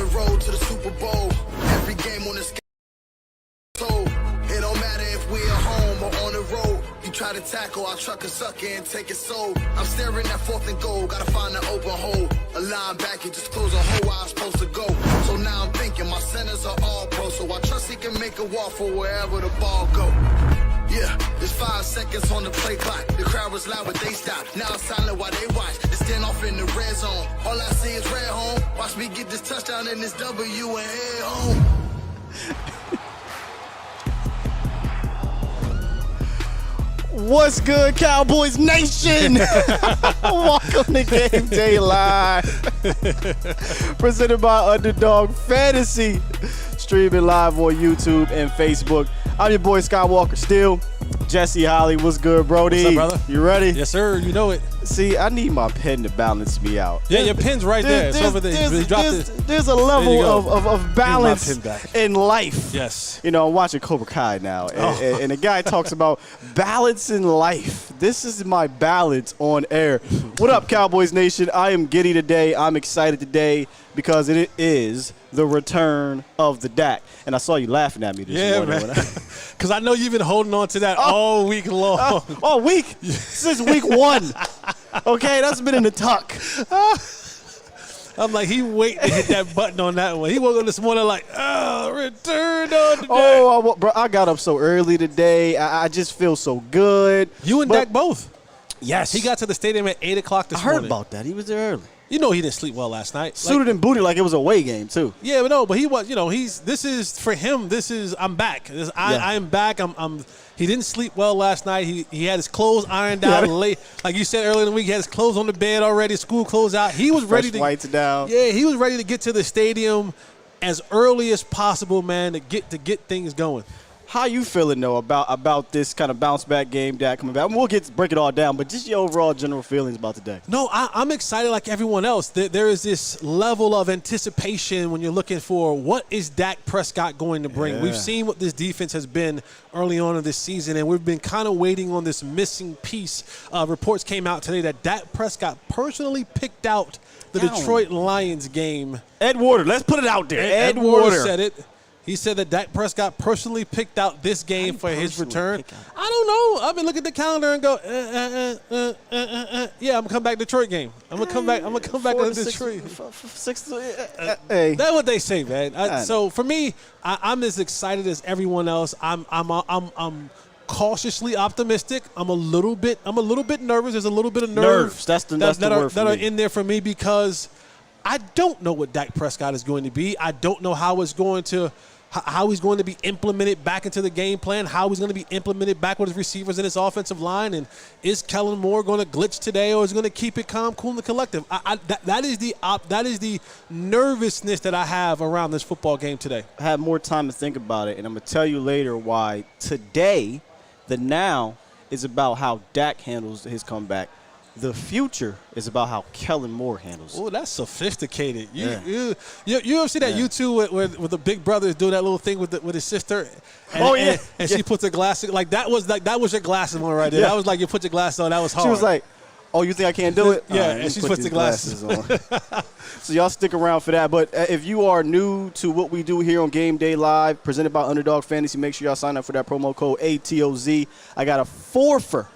the road to the Super Bowl. Every game on the schedule. It don't matter if we at home or on the road. You try to tackle, I'll truck a sucker and take it sold. I'm staring at 4th and goal, gotta find an open hole. A linebacker just close a hole where I'm supposed to go. So now I'm thinking my centers are all pro, so I trust he can make a walk for wherever the ball go. Yeah, there's 5 seconds on the play clock. The crowd was loud, but they stopped. Now it's silent while they watch. They stand off in the red zone. All I see is red home. Watch me get this touchdown and this W and head home. What's good, Cowboys Nation? Welcome to Game Day Live. Presented by Underdog Fantasy. Streaming live on YouTube and Facebook. I'm your boy Skywalker Still. Jesse Holley, what's good, Brody? What's up, brother? You ready? Yes, sir. You know it. See, I need my pen to balance me out. Yeah, your pen's right there. It's over there. There's a level of balance in life. Yes. You know, I'm watching Cobra Kai now, and the guy talks about balance in life. This is my balance on air. What up, Cowboys Nation? I am giddy today. I'm excited today because it is the return of the Dak. And I saw you laughing at me this morning. Man. Because I know you've been holding on to that all week long. All week? Since week 1. Okay, that's been in the tuck. I'm like, he waiting to hit that button on that one. He woke up this morning like, return on the Dak. Oh, bro, I got up so early today. I just feel so good. You and Dak both. Yes. He got to the stadium at 8 o'clock this morning. I heard about that. He was there early. You know he didn't sleep well last night. Suited and booted like it was a away game, too. Yeah, but he was, this is, for him, I'm back. I am back. He didn't sleep well last night. He had his clothes ironed out late. Like you said earlier in the week, he had his clothes on the bed already, school clothes out. He was ready to whites down. Yeah, he was ready to get to the stadium as early as possible, man, to get things going. How you feeling, though, about this kind of bounce-back game, Dak coming back? I mean, we'll break it all down, but just your overall general feelings about today. No, I'm excited like everyone else. There is this level of anticipation when you're looking for what is Dak Prescott going to bring. Yeah. We've seen what this defense has been early on in this season, and we've been kind of waiting on this missing piece. Reports came out today that Dak Prescott personally picked out the Detroit Lions game. Ed Warder, let's put it out there. Ed Warder said it. He said that Dak Prescott personally picked out this game for his return. I don't know. I've been looking at the calendar and go, yeah, I'm gonna come back to Detroit game. I'm gonna come back to Detroit. Hey. That's what they say, man. So for me, I'm as excited as everyone else. I'm cautiously optimistic. I'm a little bit nervous. There's a little bit of nerves. That's the word that are in there for me because I don't know what Dak Prescott is going to be. I don't know how he's going to be implemented back into the game plan, how he's going to be implemented back with his receivers and his offensive line, and is Kellen Moore going to glitch today or is he going to keep it calm, cool, and collective? That is the nervousness that I have around this football game today. I had more time to think about it, and I'm going to tell you later why today the now is about how Dak handles his comeback. The future is about how Kellen Moore handles it. Oh, that's sophisticated. You ever see that YouTube where the big brother is doing that little thing with his sister? And, and she puts her glasses like that was your glasses on right there. Yeah. That was like you put your glasses on. That was hard. She was like, "Oh, you think I can't do it?" Yeah, and she puts the glasses on. So y'all stick around for that. But if you are new to what we do here on Game Day Live, presented by Underdog Fantasy, make sure y'all sign up for that promo code ATOZ. I got a 4 for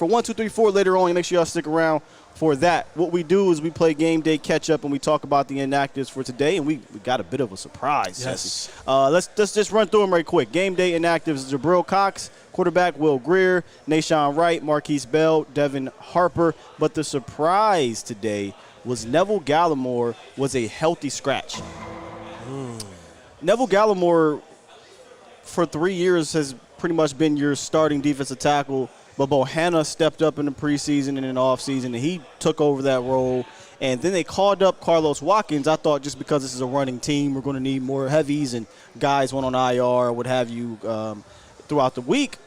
1, 2, 3, 4 later on. You make sure y'all stick around for that. What we do is we play game day catch up and we talk about the inactives for today, and we got a bit of a surprise. Yes. Let's just run through them right quick. Game day inactives: Jabril Cox, quarterback Will Greer, Nashawn Wright, Marquise Bell, Devin Harper. But the surprise today was Neville Gallimore was a healthy scratch. Neville Gallimore for 3 years has pretty much been your starting defensive tackle. But Bohanna stepped up in the preseason and in the offseason, and he took over that role. And then they called up Carlos Watkins. I thought just because this is a running team, we're going to need more heavies and guys went on IR or what have you throughout the week.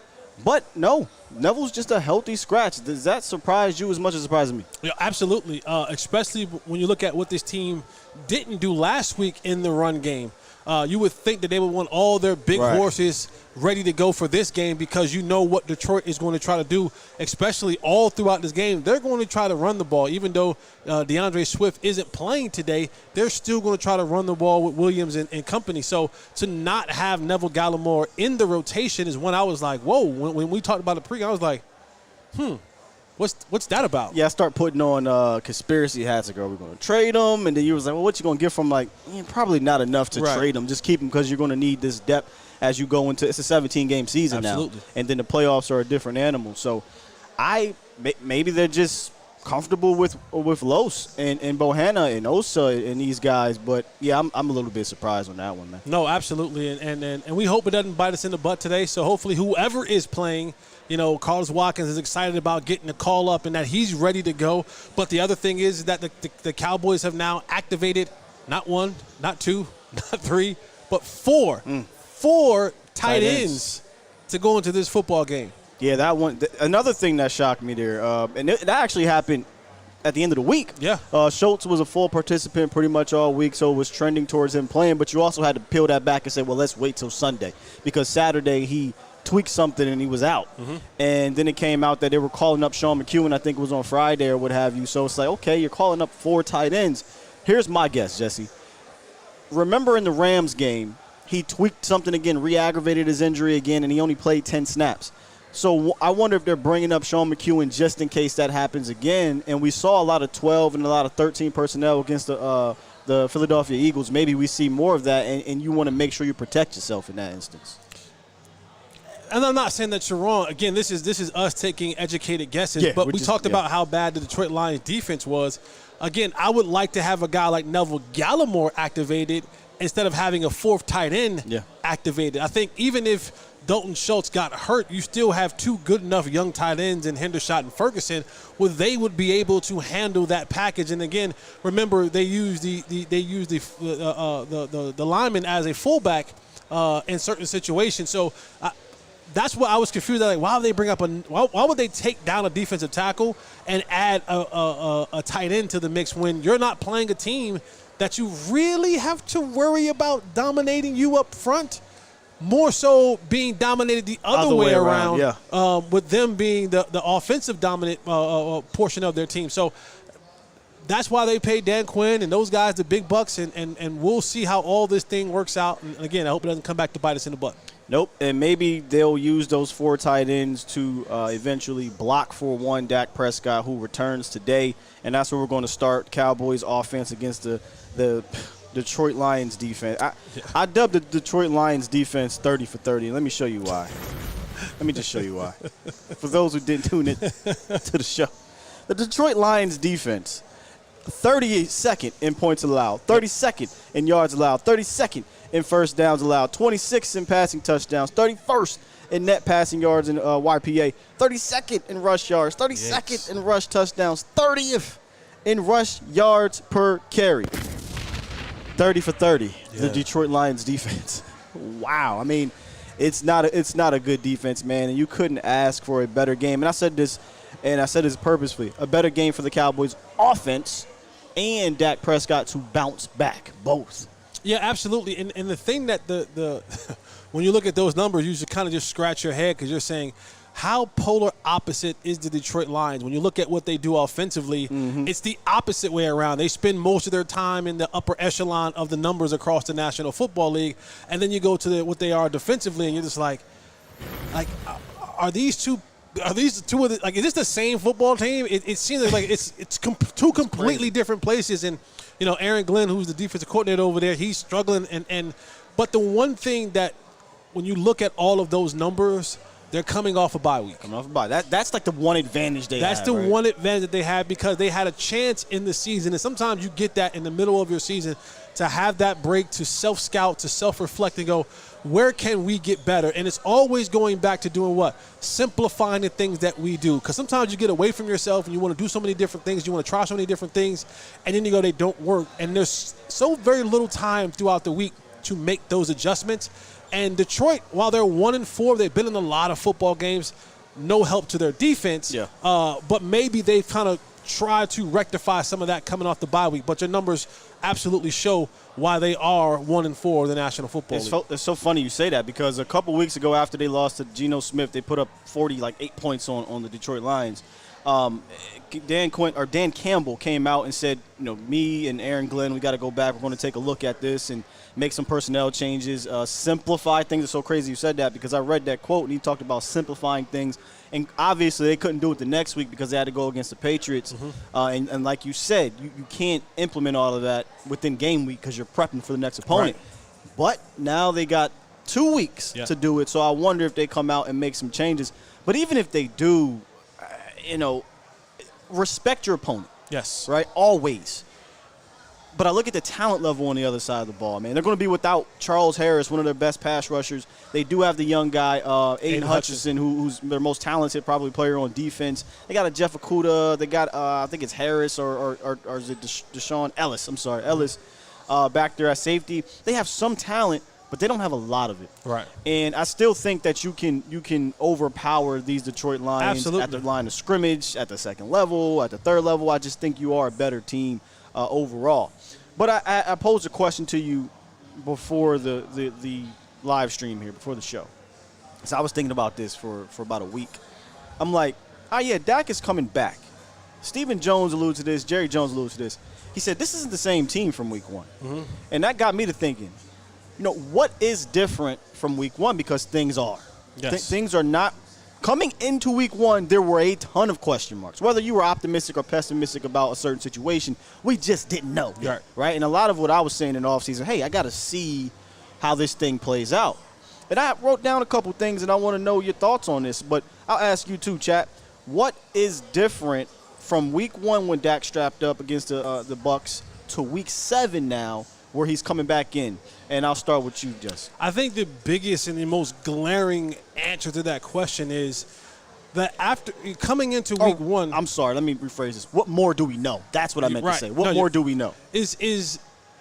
But no, Neville's just a healthy scratch. Does that surprise you as much as it surprises me? Yeah, absolutely, especially when you look at what this team didn't do last week in the run game. You would think that they would want all their big Right. horses ready to go for this game because you know what Detroit is going to try to do, especially all throughout this game. They're going to try to run the ball. Even though DeAndre Swift isn't playing today, they're still going to try to run the ball with Williams and company. So to not have Neville Gallimore in the rotation is when I was like, whoa. When we talked about the pregame, I was like, what's that about? Yeah, I start putting on conspiracy hats. Like, are we going to trade him? And then you was like, well, what you going to get from? Like, probably not enough to Right. trade him. Just keep him because you're going to need this depth as you go into. It's a 17-game season Absolutely. now, and then the playoffs are a different animal. So, maybe they're just comfortable with Los and Bohanna and Osa and these guys. But yeah, I'm a little bit surprised on that one, man. No, absolutely, and we hope it doesn't bite us in the butt today. So hopefully, whoever is playing, Carlos Watkins is excited about getting the call up and that he's ready to go. But the other thing is that the Cowboys have now activated not one, not two, not three, but four tight ends to go into this football game. Yeah, that one. Another thing that shocked me there, and that actually happened at the end of the week. Yeah. Schultz was a full participant pretty much all week, so it was trending towards him playing. But you also had to peel that back and say, well, let's wait till Sunday because Saturday he tweaked something and he was out. And then it came out that they were calling up Sean McEwen, I think it was on Friday or what have you. So it's like, okay, you're calling up 4 tight ends. Here's my guess, Jesse. Remember in the Rams game, he tweaked something again, re-aggravated his injury again, and he only played 10 snaps. So I wonder if they're bringing up Sean McEwen just in case that happens again. And we saw a lot of 12 and a lot of 13 personnel against the Philadelphia Eagles. Maybe we see more of that, and you want to make sure you protect yourself in that instance. And I'm not saying that you're wrong. Again, this is us taking educated guesses. Yeah, but we talked about how bad the Detroit Lions defense was. Again, I would like to have a guy like Neville Gallimore activated instead of having a 4th tight end activated. I think even if Dalton Schultz got hurt, you still have 2 good enough young tight ends in Hendershot and Ferguson where they would be able to handle that package. And again, remember they use the lineman as a fullback in certain situations. So that's what I was confused at. Like, why would they bring up why would they take down a defensive tackle and add a tight end to the mix when you're not playing a team that you really have to worry about dominating you up front? More so being dominated the other way around with them being the offensive dominant portion of their team. So that's why they paid Dan Quinn and those guys the big bucks, and we'll see how all this thing works out. And again, I hope it doesn't come back to bite us in the butt. Nope, and maybe they'll use those 4 tight ends to eventually block for one Dak Prescott, who returns today, and that's where we're going to start Cowboys offense against the Detroit Lions defense. I dubbed the Detroit Lions defense 30 for 30. Let me show you why. Let me just show you why. For those who didn't tune in to the show. The Detroit Lions defense, 32nd in points allowed, 32nd in yards allowed, 32nd in first downs allowed, 26th in passing touchdowns, 31st in net passing yards in YPA, 32nd in rush yards, 32nd in rush touchdowns, 30th in rush yards per carry. 30 for 30, the Detroit Lions defense. Wow. I mean, it's not a good defense, man, and you couldn't ask for a better game. And I said this purposefully, a better game for the Cowboys offense and Dak Prescott to bounce back, both. Yeah, absolutely. And the thing that the when you look at those numbers, you should kind of just scratch your head because you're saying, how polar opposite is the Detroit Lions? When you look at what they do offensively, it's the opposite way around. They spend most of their time in the upper echelon of the numbers across the National Football League, and then you go to what they are defensively, and you're just like, are these two? Are these two of the, like? Is this the same football team? It seems like it's two completely different places. And Aaron Glenn, who's the defensive coordinator over there, he's struggling. But the one thing that when you look at all of those numbers, they're coming off a bye week. Coming off a bye. That's like the one advantage they have. That's the one advantage that they have because they had a chance in the season. And sometimes you get that in the middle of your season to have that break, to self-scout, to self-reflect and go, where can we get better? And it's always going back to doing what? Simplifying the things that we do. Because sometimes you get away from yourself and you want to do so many different things. You want to try so many different things. And then you go, they don't work. And there's so very little time throughout the week to make those adjustments. And Detroit, while they're 1-4, they've been in a lot of football games. No help to their defense. Yeah. But maybe they've kind of tried to rectify some of that coming off the bye week. But your numbers absolutely show why they are 1-4 in the National Football League. It's so funny you say that because a couple weeks ago after they lost to Geno Smith, they put up 8 points on the Detroit Lions. Dan Campbell came out and said, me and Aaron Glenn, we got to go back. We're going to take a look at this and make some personnel changes, simplify things. It's so crazy you said that because I read that quote and he talked about simplifying things. And obviously they couldn't do it the next week because they had to go against the Patriots. And like you said, you can't implement all of that within game week because you're prepping for the next opponent. Right. But now they got 2 weeks to do it. So I wonder if they come out and make some changes. But even if they do, respect your opponent. Yes. Right? Always. But I look at the talent level on the other side of the ball, man. They're going to be without Charles Harris, one of their best pass rushers. They do have the young guy, Aiden Hutchinson, who's their most talented probably player on defense. They got a Jeff Okudah. They got, I think it's Harris or is it Deshaun Ellis? I'm sorry, Ellis back there at safety. They have some talent, but they don't have a lot of it. Right. And I still think that you can overpower these Detroit Lions at the line of scrimmage, at the second level, at the third level. I just think you are a better team overall. But I posed a question to you before the live stream here, before the show. So I was thinking about this for about a week. I'm like, Dak is coming back. Stephen Jones alluded to this. Jerry Jones alluded to this. He said, this isn't the same team from week one. And that got me to thinking, what is different from week one? Because things are. Yes. Things are not. Coming into week one, there were a ton of question marks. Whether you were optimistic or pessimistic about a certain situation, we just didn't know. Right? And a lot of what I was saying in the offseason, hey, I got to see how this thing plays out. And I wrote down a couple things, and I want to know your thoughts on this. But I'll ask you too, chat. What is different from week one when Dak strapped up against the Bucs to week 7 now where he's coming back in? And I'll start with you, Jess. I think the biggest and the most glaring answer to that question is that after coming into week one. I'm sorry, let me rephrase this. What more do we know? That's what I meant to say. What more do we know? Is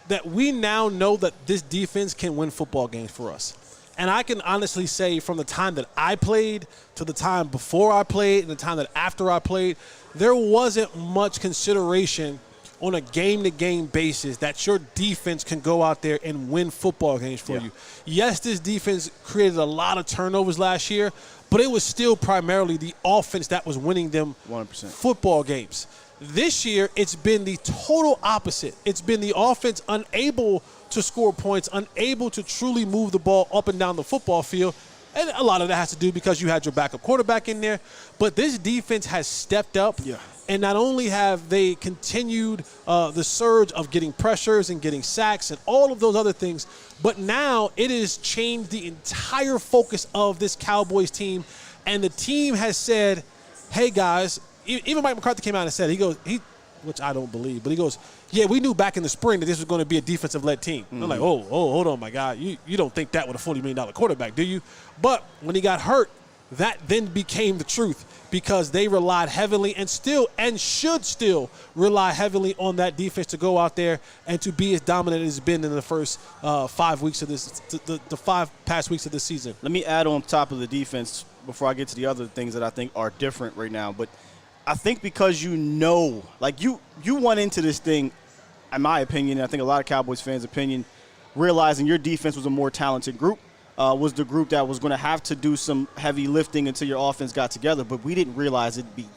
that we now know that this defense can win football games for us. And I can honestly say from the time that I played to the time before I played and the time that after I played, there wasn't much consideration on a game-to-game basis that your defense can go out there and win football games for you. Yes, this defense created a lot of turnovers last year, but it was still primarily the offense that was winning them 100% football games. This year, it's been the total opposite. It's been the offense unable to score points, unable to truly move the ball up and down the football field. And a lot of that has to do because you had your backup quarterback in there. But this defense has stepped up. Yeah. And not only have they continued the surge of getting pressures and getting sacks and all of those other things, but now it has changed the entire focus of this Cowboys team. And the team has said, hey, guys, even Mike McCarthy came out and said, which I don't believe, but he goes, yeah, we knew back in the spring that this was going to be a defensive-led team. I'm like, oh, hold on, my guy. You don't think that with a $40 million quarterback, do you? But when he got hurt, that then became the truth because they relied heavily and should still rely heavily on that defense to go out there and to be as dominant as it's been in the first 5 weeks of this, the 5 past weeks of this season. Let me add on top of the defense before I get to the other things that I think are different right now. But I think because you went into this thing, in my opinion, and I think a lot of Cowboys fans' opinion, realizing your defense was a more talented group. Was the group that was going to have to do some heavy lifting until your offense got together, but we didn't realize it'd be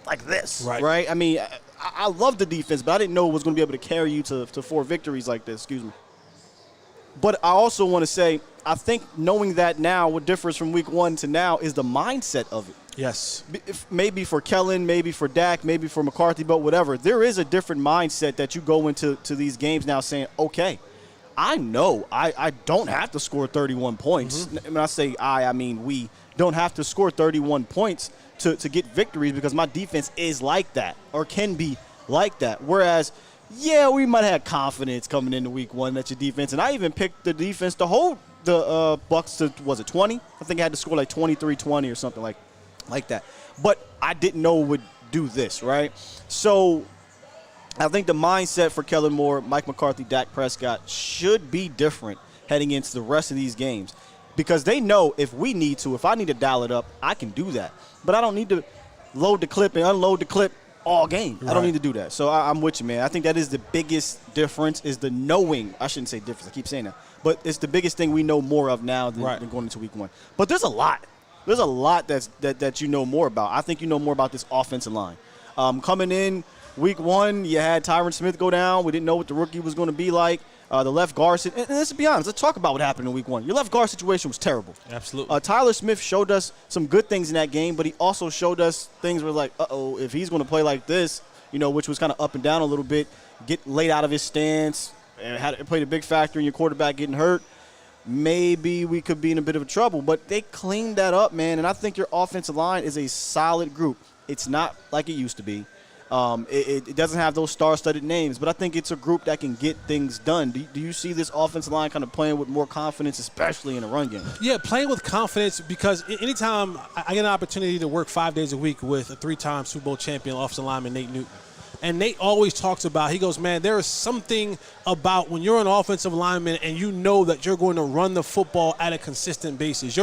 like this, right? I mean, I love the defense, but I didn't know it was going to be able to carry you to 4 victories like this, But I also want to say, I think knowing that now, what differs from week 1 to now is the mindset of it. Yes. Maybe for Kellen, maybe for Dak, maybe for McCarthy, but whatever. There is a different mindset that you go into these games now saying, okay, I know I don't have to score 31 points. When I say I mean we don't have to score 31 points to get victories because my defense is like that or can be like that. Whereas, yeah, we might have confidence coming into week 1 that your defense, and I even picked the defense to hold the Bucs to, was it 20? I think I had to score like 23-20 or something like that. But I didn't know it would do this, right? So I think the mindset for Kellen Moore, Mike McCarthy, Dak Prescott should be different heading into the rest of these games because they know if I need to dial it up, I can do that. But I don't need to load the clip and unload the clip all game. I don't Right. need to do that. So I'm with you, man. I think that is the biggest difference is the knowing. I shouldn't say difference. I keep saying that. But it's the biggest thing we know more of now than going into week one. But there's a lot. There's a lot that you know more about. I think you know more about this offensive line. Coming in week one, you had Tyron Smith go down. We didn't know what the rookie was going to be like. The left guard, and let's be honest, let's talk about what happened in week one. Your left guard situation was terrible. Absolutely. Tyler Smith showed us some good things in that game, but he also showed us things where like, uh-oh, if he's going to play like this, which was kind of up and down a little bit, get laid out of his stance, and played a big factor in your quarterback getting hurt, maybe we could be in a bit of trouble. But they cleaned that up, man, and I think your offensive line is a solid group. It's not like it used to be. It doesn't have those star-studded names, but I think it's a group that can get things done. Do you see this offensive line kind of playing with more confidence, especially in the run game? Yeah, playing with confidence because anytime I get an opportunity to work 5 days a week with a 3-time Super Bowl champion offensive lineman, Nate Newton. And Nate always talks about, he goes, man, there is something about when you're an offensive lineman and you know that you're going to run the football at a consistent basis.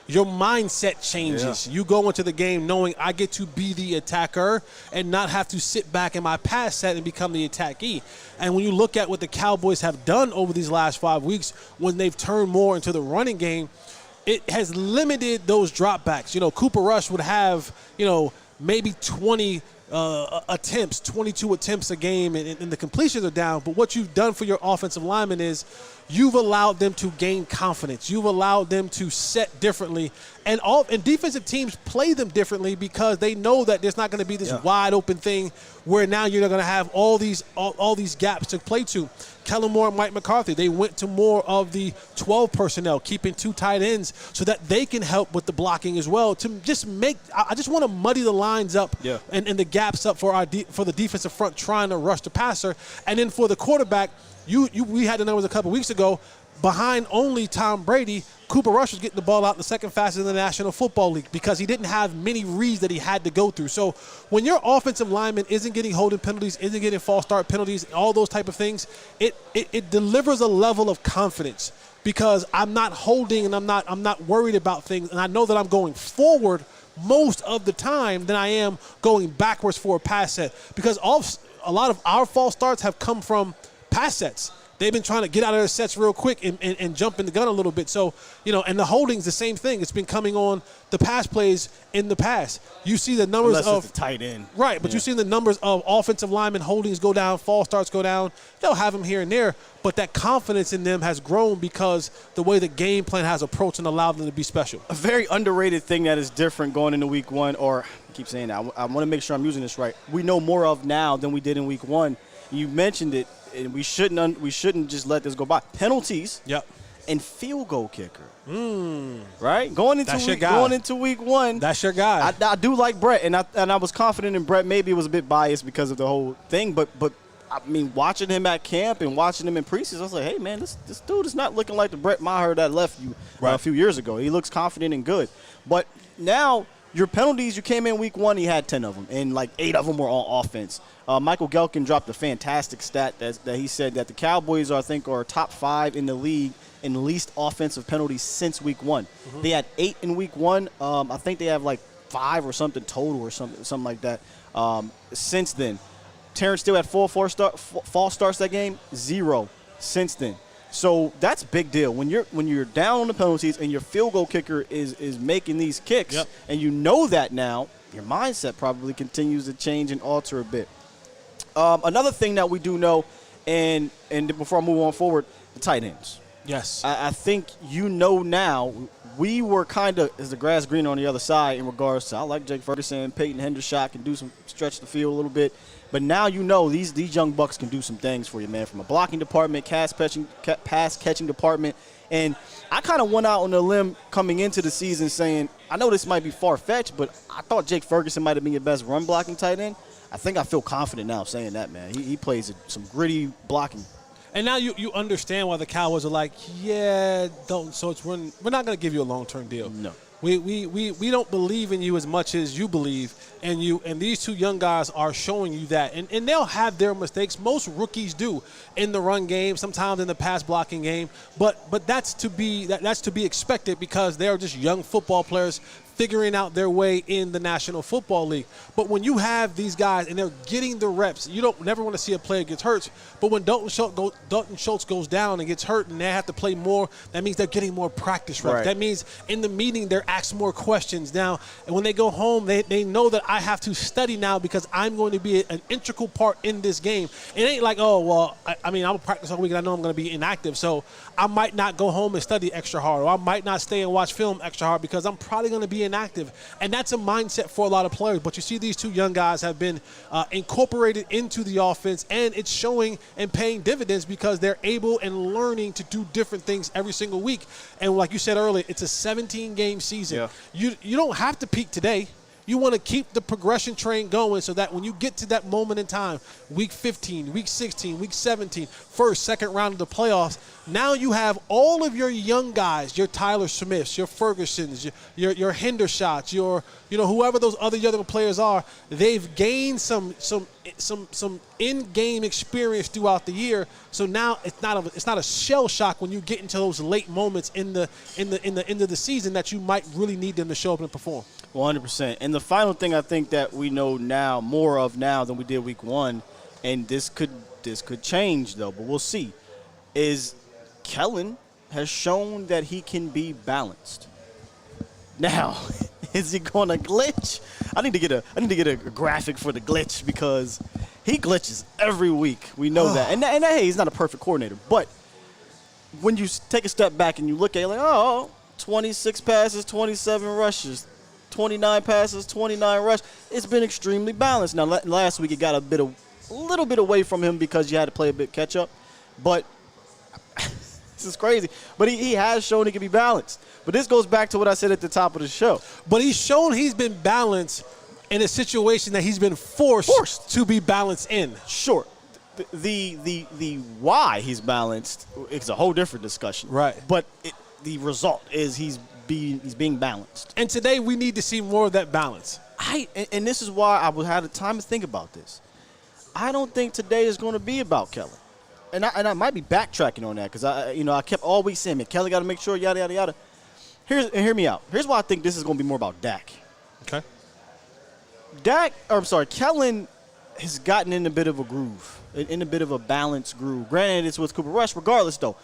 Your mindset changes. Yeah. You go into the game knowing I get to be the attacker and not have to sit back in my pass set and become the attackee. And when you look at what the Cowboys have done over these last 5 weeks, when they've turned more into the running game, it has limited those dropbacks. Cooper Rush would have, maybe 20 attempts, 22 attempts a game, and the completions are down. But what you've done for your offensive linemen is you've allowed them to gain confidence. You've allowed them to set differently. And defensive teams play them differently because they know that there's not going to be this wide open thing where now you're going to have all these gaps to play to. Kellen Moore and Mike McCarthy, they went to more of the 12 personnel, keeping 2 tight ends so that they can help with the blocking as well. To just I just want to muddy the lines up and the gaps up for the defensive front trying to rush the passer. And then for the quarterback, we had the numbers a couple weeks ago. Behind only Tom Brady, Cooper Rush was getting the ball out the second fastest in the National Football League because he didn't have many reads that he had to go through. So when your offensive lineman isn't getting holding penalties, isn't getting false start penalties, all those type of things, it delivers a level of confidence because I'm not holding and I'm not worried about things, and I know that I'm going forward most of the time than I am going backwards for a pass set because a lot of our false starts have come from pass sets. They've been trying to get out of their sets real quick and jump in the gun a little bit. So, and the holding's the same thing. It's been coming on the pass plays in the past. You see the numbers Unless it's a tight end. Right, but you see the numbers of offensive linemen holdings go down, false starts go down. They'll have them here and there, but that confidence in them has grown because the way the game plan has approached and allowed them to be special. A very underrated thing that is different going into week one, or I keep saying that. I want to make sure I'm using this right. We know more of now than we did in week one. You mentioned it. And we shouldn't just let this go by. Penalties, and field goal kicker, right? Going into week one, that's your guy. I do like Brett, and I was confident in Brett. Maybe it was a bit biased because of the whole thing, but I mean, watching him at camp and watching him in preseason, I was like, hey man, this dude is not looking like the Brett Maher that left you a few years ago. He looks confident and good, but now. Your penalties, you came in week one, he had 10 of them, and like 8 of them were on offense. Michael Gelkin dropped a fantastic stat that he said that the Cowboys, I think, are top 5 in the league in least offensive penalties since week one. Mm-hmm. They had 8 in week one. I think they have like 5 or something total or something like that since then. Terrence Steele had 4 false starts that game, 0 since then. So that's a big deal. When you're down on the penalties and your field goal kicker is making these kicks, and you know that now, your mindset probably continues to change and alter a bit. Another thing that we do know, and before I move on forward, the tight ends. Yes. I think now, we were kind of, is the grass green on the other side in regards to, I like Jake Ferguson, Peyton Hendershot can do some stretch the field a little bit. But now these young bucks can do some things for you, man, from a blocking department, pass catching department. And I kind of went out on a limb coming into the season saying, I know this might be far-fetched, but I thought Jake Ferguson might have been your best run-blocking tight end. I think I feel confident now saying that, man. He plays some gritty blocking. And now you understand why the Cowboys are like, don't. So we're not going to give you a long-term deal. No. We don't believe in you as much as you believe, and these 2 young guys are showing you that, and they'll have their mistakes. Most rookies do in the run game, sometimes in the pass blocking game, but that's to be expected because they're just young football players figuring out their way in the National Football League. But when you have these guys and they're getting the reps, you don't never want to see a player get hurt. But when Dalton Schultz goes down and gets hurt and they have to play more, that means they're getting more practice reps. Right. That means in the meeting they're asked more questions now. And when they go home, they know that I have to study now because I'm going to be an integral part in this game. It ain't like, oh, well, I mean, I'm going to practice all week and I know I'm going to be inactive. So I might not go home and study extra hard, or I might not stay and watch film extra hard because I'm probably going to be inactive. And that's a mindset for a lot of players. But you see these two young guys have been incorporated into the offense, and it's showing and paying dividends because they're able and learning to do different things every single week. And like you said earlier, it's a 17-game season. Yeah. You don't have to peak today. You want to keep the progression train going so that when you get to that moment in time, week 15, week 16, week 17, first, second round of the playoffs, now you have all of your young guys, your Tyler Smiths, your Fergusons, your Hendershots, whoever those other younger players are, they've gained some in-game experience throughout the year. So now it's not a shell shock when you get into those late moments in the end of the season that you might really need them to show up and perform. 100%. And the final thing I think that we know now, more of now than we did week one, and this could change though, but we'll see, is Kellen has shown that he can be balanced. Now, is he going to glitch? I need to get a graphic for the glitch because he glitches every week. We know that. And hey, he's not a perfect coordinator, but when you take a step back and you look at it like, 26 passes, 27 rushes, 29 passes, 29 rush. It's been extremely balanced. Now, last week it got a little bit away from him because you had to play a bit catch up. But this is crazy. But he has shown he can be balanced. But this goes back to what I said at the top of the show. But he's shown he's been balanced in a situation that he's been forced to be balanced in. Sure. The why he's balanced is a whole different discussion. Right. But the result is he's being balanced. And today we need to see more of that balance. And this is why I had the time to think about this. I don't think today is going to be about Kellen. And I might be backtracking on that because I kept all week saying, man, Kelly got to make sure, yada, yada, yada. Hear me out. Here's why I think this is going to be more about Dak. Okay. Kellen has gotten in a bit of a groove, in a bit of a balanced groove. Granted, it's with Cooper Rush. Regardless, though,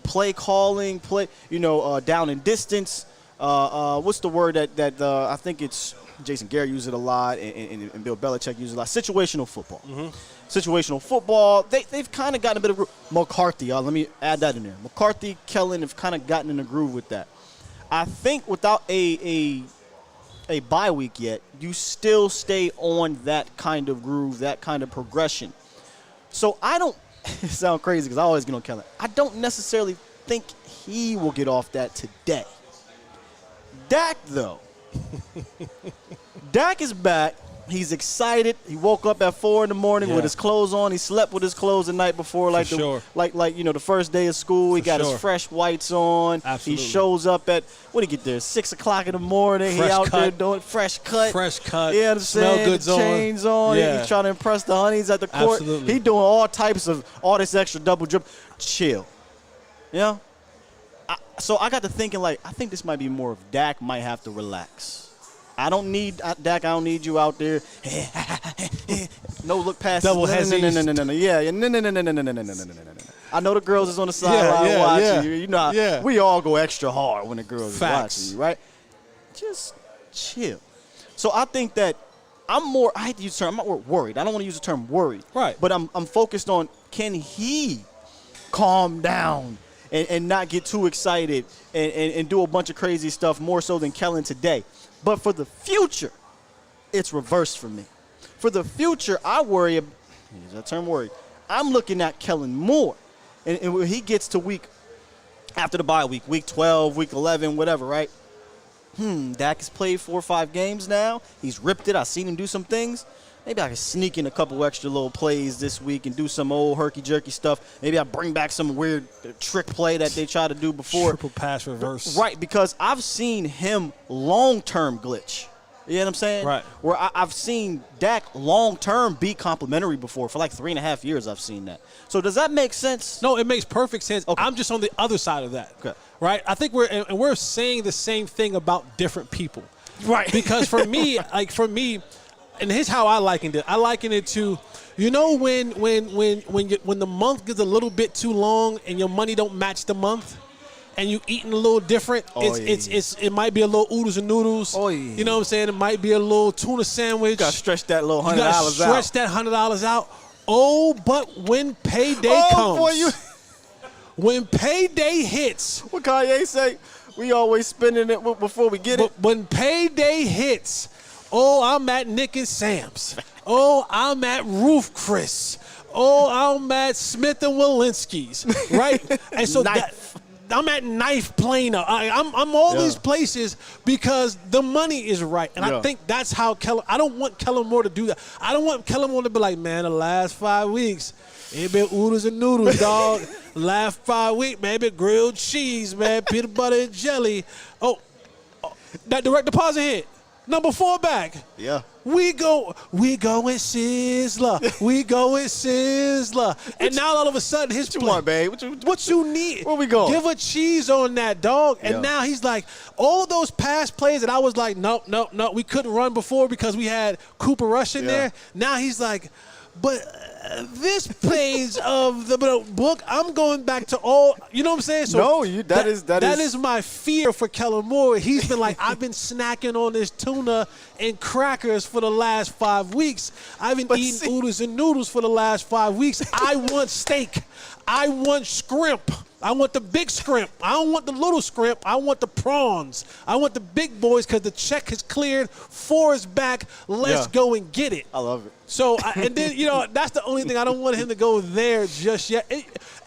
play calling, down and distance. What's the word that I think it's Jason Garrett uses it a lot, and Bill Belichick uses it a lot. Situational football. Mm-hmm. Situational football. They've kind of gotten a bit of groove. McCarthy, let me add that in there. McCarthy, Kellen have kind of gotten in a groove with that. I think without a bye week yet, you still stay on that kind of groove, that kind of progression. So I don't it sound crazy because I always get on Kellen. I don't necessarily think he will get off that today. Dak, though. Dak is back. He's excited. He woke up at 4 in the morning with his clothes on. He slept with his clothes the night before, like the first day of school. He got his fresh whites on. Absolutely. He shows up at he get there? 6 o'clock in the morning. He out there doing fresh cut. Yeah, smell goods on. Chains on. Yeah. He's trying to impress the honeys at the court. Absolutely. He doing all types of all this extra double drip. Chill. Yeah. So I got to thinking I think this might be more of Dak might have to relax. I don't need Dak. I don't need you out there. No look past. Double No. Yeah. No. I know the girls is on the sideline watching you. You know, we all go extra hard when the girls is watching you, right? Just chill. So I think that I hate to use the term. I'm not worried. I don't want to use the term worried. Right. But I'm focused on can he calm down and not get too excited and do a bunch of crazy stuff more so than Kellen today. But for the future, it's reversed for me. For the future, I worry. Use that term worried. I'm looking at Kellen more. And when he gets to after the bye week, week 12, week 11, whatever, right? Dak has played 4 or 5 games now. He's ripped it. I've seen him do some things. Maybe I can sneak in a couple extra little plays this week and do some old herky-jerky stuff. Maybe I bring back some weird trick play that they tried to do before. Triple pass reverse. Right, because I've seen him long-term glitch. You know what I'm saying? Right. Where I've seen Dak long-term be complimentary before. For 3.5 years I've seen that. So does that make sense? No, it makes perfect sense. Okay. I'm just on the other side of that. Okay. Right? I think we're saying the same thing about different people. Right. Because for me, and here's how I likened it. I likened it to, when the month gets a little bit too long and your money don't match the month, and you eating a little different. It might be a little oodles and noodles. Oh, yeah. You know what I'm saying? It might be a little tuna sandwich. You got to stretch that little $100 out. You got to stretch that $100 out. Oh, but when payday comes, boy, when payday hits, what Kanye say? We always spending it before we get it. When payday hits, I'm at Nick and Sam's. I'm at Roof Chris. I'm at Smith and Walensky's. Right? And so I'm at Knife Planer. I'm all these places because the money is right. And I think that's how I don't want Kellen Moore to do that. I don't want Kellen Moore to be like, man, the last 5 weeks, it been oodles and noodles, dog. Last 5 weeks, man, it been grilled cheese, man, peanut butter and jelly. That direct deposit hit. Number 4 back. Yeah. We go with Sizzler. We go with Sizzler. And now all of a sudden his What you want, babe? What you need? Where we going? Give a cheese on that, dog. And now he's like, all those past plays that I was like, no, we couldn't run before because we had Cooper Rush in there. Now he's like, but this page of the book, I'm going back to all. You know what I'm saying? So that is my fear for Kellen Moore. He's been like, I've been snacking on this tuna and crackers for the last 5 weeks. I've been eating oodles and noodles for the last 5 weeks. I want steak. I want shrimp. I want the big shrimp. I don't want the little shrimp. I want the prawns. I want the big boys because the check is cleared. 4 is back. Let's go and get it. I love it. So, and then, that's the only thing. I don't want him to go there just yet.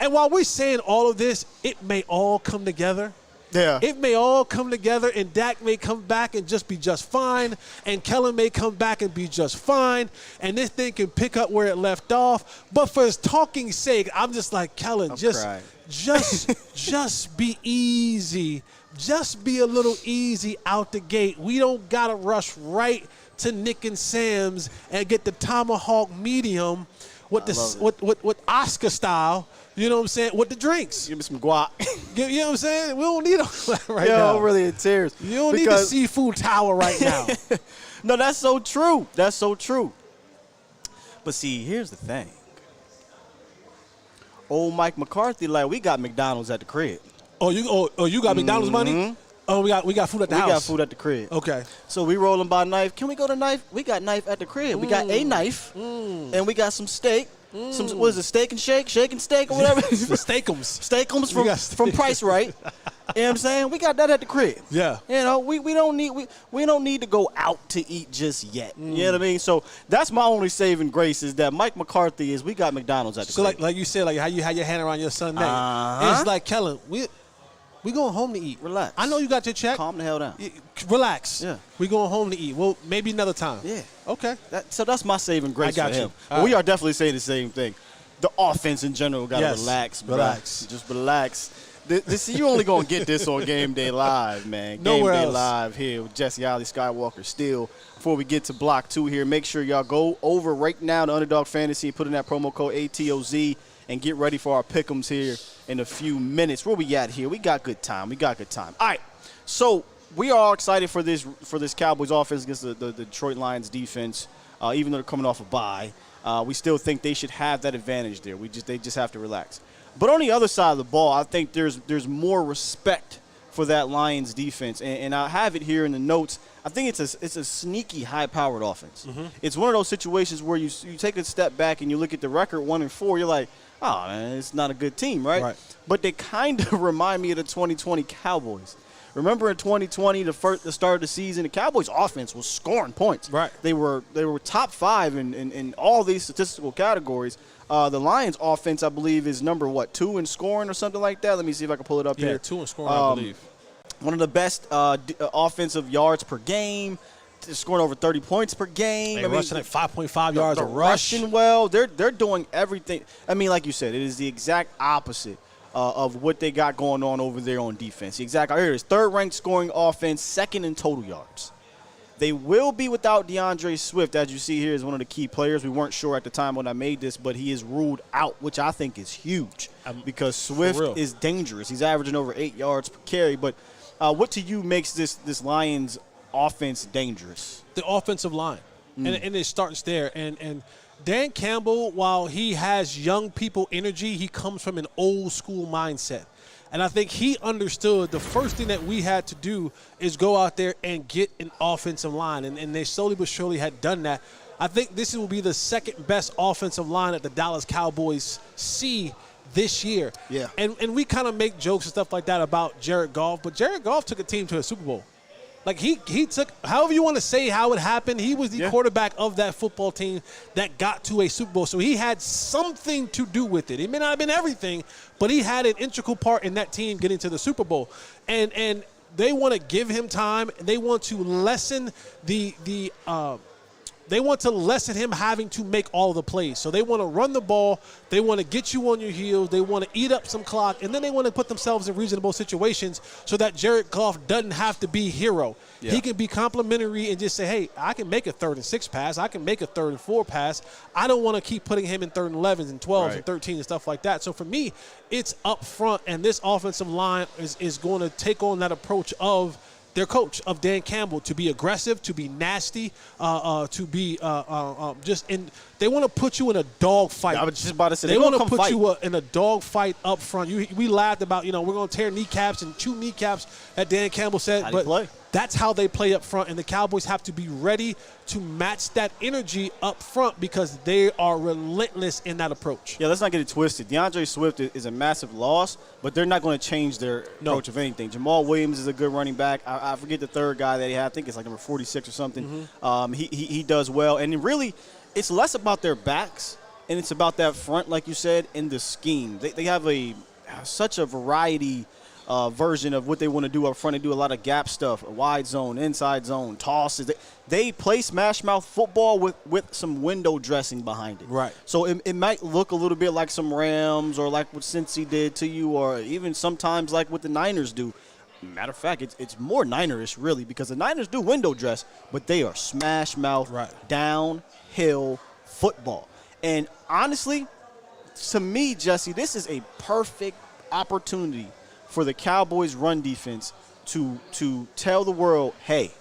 And while we're saying all of this, it may all come together. Yeah. It may all come together, and Dak may come back and just be just fine, and Kellen may come back and be just fine, and this thing can pick up where it left off. But for his talking's sake, I'm just like, Kellen, just be easy. Just be a little easy out the gate. We don't got to rush right to Nick and Sam's and get the tomahawk medium with Oscar style. You know what I'm saying? With the drinks. Give me some guac. You know what I'm saying? We don't need all that right now. now. I'm really in tears. You don't need the seafood tower right now. No, that's so true. That's so true. But see, here's the thing. Old Mike McCarthy, like, we got McDonald's at the crib. You got McDonald's money? Oh, we got food at the house. We got food at the crib. Okay. So we rolling by knife. Can we go to knife? We got knife at the crib. We got a knife, and we got some steak. Some, what is it, steak and shake? Shake and steak or whatever? The Steakums. Steakums from Price Right. You know what I'm saying? We got that at the crib. Yeah. We don't need to go out to eat just yet. You know what I mean? So that's my only saving grace is that Mike McCarthy we got McDonald's at the crib. So like you said, like how you had your hand around your son's neck. It's like, Kellen, we going home to eat. Relax. I know you got your check. Calm the hell down. Relax. Yeah. We going home to eat. Well, maybe another time. Yeah. Okay. So that's my saving grace I got for him. you. We are definitely saying the same thing. The offense in general got to relax, bro. Relax. Just relax. You only going to get this on Game Day Live, man. Nowhere Game Day else. Live here with Jesse Holley, Skywalker Steele. Before we get to Block 2 here, make sure y'all go over right now to Underdog Fantasy and put in that promo code ATOZ and get ready for our pick'ems here in a few minutes. Where we at here? We got good time. All right. So we are all excited for this Cowboys offense against the Detroit Lions defense, even though they're coming off a bye. We still think they should have that advantage there. They just have to relax. But on the other side of the ball, I think there's more respect for that Lions defense, and I have it here in the notes. I think it's a sneaky, high-powered offense. Mm-hmm. It's one of those situations where you take a step back and you look at the record 1-4. You're like, oh man, it's not a good team, right? But they kind of remind me of the 2020 Cowboys. Remember in 2020, the start of the season, the Cowboys' offense was scoring points. Right. They were top 5 in all these statistical categories. The Lions' offense, I believe, is number 2 in scoring or something like that. Let me see if I can pull it up here. 2 in scoring, I believe. One of the best offensive yards per game. Scoring over 30 points per game. Rushing at 5.5 yards a rush. Rushing well. They're doing everything. I mean, like you said, it is the exact opposite of what they got going on over there on defense. The exact, here it is, 3rd-ranked scoring offense, 2nd in total yards. They will be without DeAndre Swift, as you see here, is one of the key players. We weren't sure at the time when I made this, but he is ruled out, which I think is huge because Swift is dangerous. He's averaging over 8 yards per carry. But what to you makes this Lions offense dangerous? The offensive line. And it starts there. And Dan Campbell, while he has young people energy, he comes from an old school mindset. And I think he understood the first thing that we had to do is go out there and get an offensive line. And they slowly but surely had done that. I think this will be the second best offensive line that the Dallas Cowboys see this year. Yeah. And we kind of make jokes and stuff like that about Jared Goff, but Jared Goff took a team to a Super Bowl. Like he took, however you want to say how it happened, he was the quarterback of that football team that got to a Super Bowl. So he had something to do with it. It may not have been everything, but he had an integral part in that team getting to the Super Bowl. And they want to give him time. They want to lessen they want to lessen him having to make all the plays. So they want to run the ball. They want to get you on your heels. They want to eat up some clock. And then they want to put themselves in reasonable situations so that Jared Goff doesn't have to be hero. Yeah. He can be complimentary and just say, hey, I can make a 3rd and 6 pass. I can make a 3rd and 4 pass. I don't want to keep putting him in 3rd and 11s and 12s and 13s and stuff like that. So for me, it's up front, and this offensive line is going to take on that approach of their coach, of Dan Campbell, to be aggressive, to be nasty, to be just in. They want to put you in a dog fight. I was just about to say they want to put you in a dog fight up front. We laughed about, we're going to tear kneecaps and chew kneecaps, that Dan Campbell said, but that's how they play up front, and the Cowboys have to be ready to match that energy up front because they are relentless in that approach. Yeah, let's not get it twisted. DeAndre Swift is a massive loss, but they're not going to change their approach of anything. Jamal Williams is a good running back. I forget the third guy that he had. I think it's like number 46 or something. Mm-hmm. He does well. And really, it's less about their backs, and it's about that front, like you said, in the scheme. They have such a variety version of what they want to do up front. They do a lot of gap stuff, a wide zone, inside zone, tosses. They play smash mouth football with some window dressing behind it. Right. So it might look a little bit like some Rams or like what Cincy did to you, or even sometimes like what the Niners do. Matter of fact, it's more Ninerish really, because the Niners do window dress, but they are smash mouth, downhill football. And honestly, to me, Jesse, this is a perfect opportunity for the Cowboys' run defense to tell the world, hey,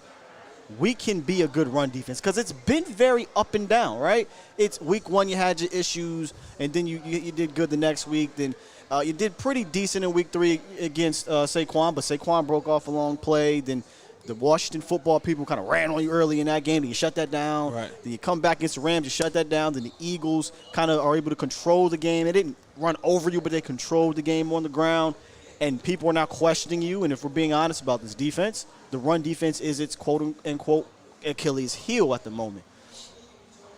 we can be a good run defense, because it's been very up and down, right? It's week 1 you had your issues, and then you did good the next week. Then you did pretty decent in week 3 against Saquon, but Saquon broke off a long play. Then the Washington football people kind of ran on you early in that game, and you shut that down. Right. Then you come back against the Rams, you shut that down. Then the Eagles kind of are able to control the game. They didn't run over you, but they controlled the game on the ground. And people are now questioning you. And if we're being honest about this defense, the run defense is its quote-unquote Achilles heel at the moment.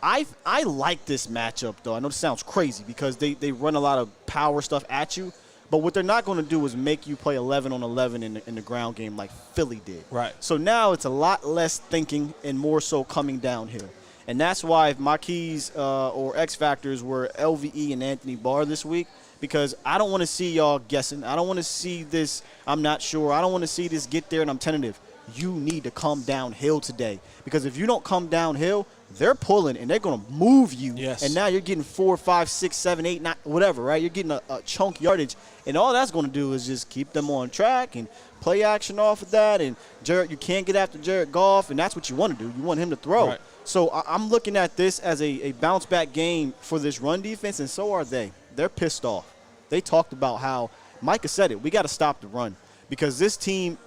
I like this matchup, though. I know this sounds crazy because they run a lot of power stuff at you. But what they're not going to do is make you play 11 on 11 in the ground game like Philly did. Right. So now it's a lot less thinking and more so coming downhill. And that's why if my keys or X factors were LVE and Anthony Barr this week, because I don't want to see y'all guessing. I don't want to see this, I'm not sure. I don't want to see this get there and I'm tentative. You need to come downhill today, because if you don't come downhill, they're pulling and they're going to move you. Yes. And now you're getting 4, 5, 6, 7, 8, 9, whatever, right? You're getting a chunk yardage. And all that's going to do is just keep them on track and play action off of that. And Jared, you can't get after Jared Goff, and that's what you want to do. You want him to throw. Right. So I'm looking at this as a bounce-back game for this run defense, and so are they. They're pissed off. They talked about how Micah said it. We got to stop the run, because this team,